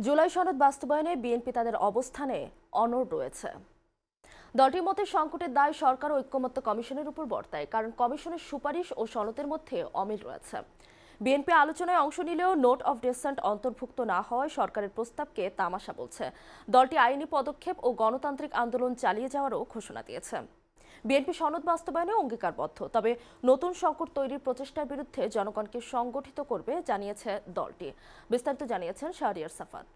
জুলাই সনদ বাস্তবায়নে বিএনপি তাদের অবস্থানে অনড় রয়েছে। দলটির মতে সংকটের দায় সরকার ও ঐক্যমত্য কমিশনের উপর বর্তায়, কারণ কমিশনের সুপারিশ ও সনদের মধ্যে অমিল রয়েছে। বিএনপি আলোচনায় অংশ নিলেও নোট অফ ডিসেন্ট অন্তর্ভুক্ত না হওয়ায় সরকারের প্রস্তাবকে তামাশা বলছে। দলটি আইনি পদক্ষেপ ও গণতান্ত্রিক আন্দোলন চালিয়ে যাওয়ারও ঘোষণা দিয়েছে। বিএনপি সনদ বাস্তবায়নে অঙ্গীকারবদ্ধ, তবে নতুন সংকট তৈরির প্রচেষ্টার বিরুদ্ধে জনগণকে সংগঠিত করবে জানিয়েছে দলটি। বিস্তারিত জানিয়েছেন শাহরিয়ার সাফাত।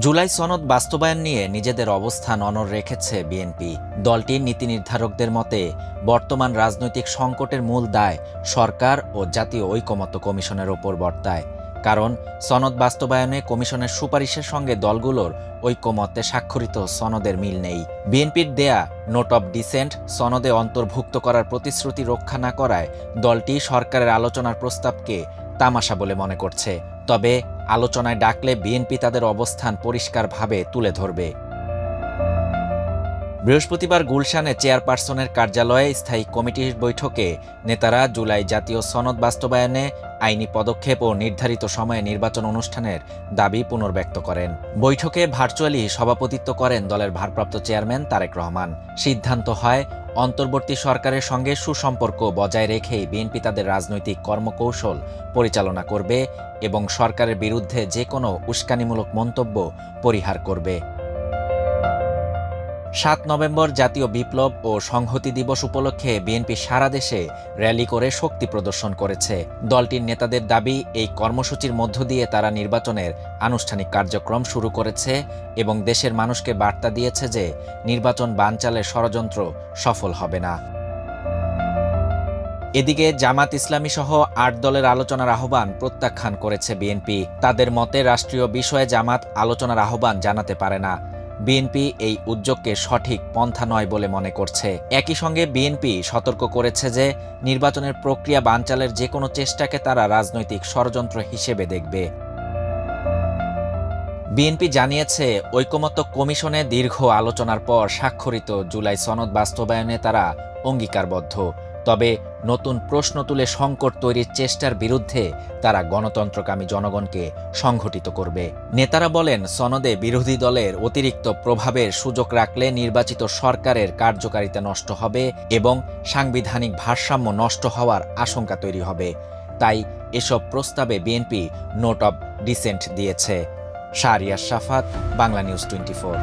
জুলাই সনদ বাস্তবায়ন নিয়ে নিজেদের অবস্থান অনড় রেখেছে বিএনপি। দলটির নীতি নির্ধারকদের মতে বর্তমান রাজনৈতিক সংকটের মূল দায় সরকার ও জাতীয় ঐকমত্য কমিশনের ওপর বর্তায়, কারণ সনদ বাস্তবায়নে কমিশনের সুপারিশের সঙ্গে দলগুলোর ঐকমত্যে স্বাক্ষরিত সনদের মিল নেই। বিএনপির দেয়া নোট অব ডিসেন্ট সনদে অন্তর্ভুক্ত করার প্রতিশ্রুতি রক্ষা না করায় দলটি সরকারের আলোচনার প্রস্তাবকে তামাশা বলে মনে করছে। তবে আলোচনায় ডাকলে বিএনপি তাদের অবস্থান পরিষ্কারভাবে তুলে ধরবে। বৃহস্পতিবার গুলশানে চেয়ারপারসনের কার্যালয়ে স্থায়ী কমিটির বৈঠকে নেতারা জুলাই জাতীয় সনদ বাস্তবায়নে আইনি পদক্ষেপ ও নির্ধারিত সময়ে নির্বাচন অনুষ্ঠানের দাবি পুনর্ব্যক্ত করেন। বৈঠকে ভার্চুয়ালি সভাপতিত্ব করেন দলের ভারপ্রাপ্ত চেয়ারম্যান তারেক রহমান। সিদ্ধান্ত হয় অন্তর্বর্তী সরকারের সঙ্গে সুসম্পর্ক বজায় রেখেই বিএনপি তাদের রাজনৈতিক কর্মকৌশল পরিচালনা করবে এবং সরকারের বিরুদ্ধে যে কোনো উস্কানিমূলক মন্তব্য পরিহার করবে। ৭ নভেম্বর জাতীয় বিপ্লব ও সংহতি দিবস উপলক্ষে বিএনপি সারা দেশে র্যালি করে শক্তি প্রদর্শন করেছে। দলটির নেতাদের দাবি, এই কর্মসূচির মধ্য দিয়ে তারা নির্বাচনের আনুষ্ঠানিক কার্যক্রম শুরু করেছে এবং দেশের মানুষকে বার্তা দিয়েছে যে নির্বাচন বানচালের ষড়যন্ত্র সফল হবে না। এদিকে জামাত ইসলামী সহ ৮ দলের আলোচনার আহ্বান প্রত্যাখ্যান করেছে বিএনপি। তাদের মতে রাষ্ট্রীয় বিষয়ে জামাত আলোচনার আহ্বান জানাতে পারে না। বিএনপি এই উদ্যোগকে সঠিক পন্থা নয় বলে মনে করছে। একই সঙ্গে বিএনপি সতর্ক করেছে যে নির্বাচনের প্রক্রিয়া বানচালের যে কোনো চেষ্টাকে তারা রাজনৈতিক ষড়যন্ত্র হিসেবে দেখবে। বিএনপি জানিয়েছে ঐকমত্য কমিশনে দীর্ঘ আলোচনার পর স্বাক্ষরিত জুলাই সনদ বাস্তবায়নে তারা অঙ্গীকারবদ্ধ। তবে নতুন প্রশ্ন তুলে সংকট তৈরির চেষ্টার বিরুদ্ধে তারা গণতন্ত্রকামী জনগণকে সংগঠিত করবে। নেতারা বলেন, সনদে বিরোধী দলের অতিরিক্ত প্রভাবের সুযোগ রাখলে নির্বাচিত সরকারের কার্যকারিতা নষ্ট হবে এবং সাংবিধানিক ভারসাম্য নষ্ট হওয়ার আশঙ্কা তৈরি হবে। তাই এসব প্রস্তাবে বিএনপি নোট অব ডিসেন্ট দিয়েছে। শাহরিয়ার সাফাত, বাংলা নিউজ 24।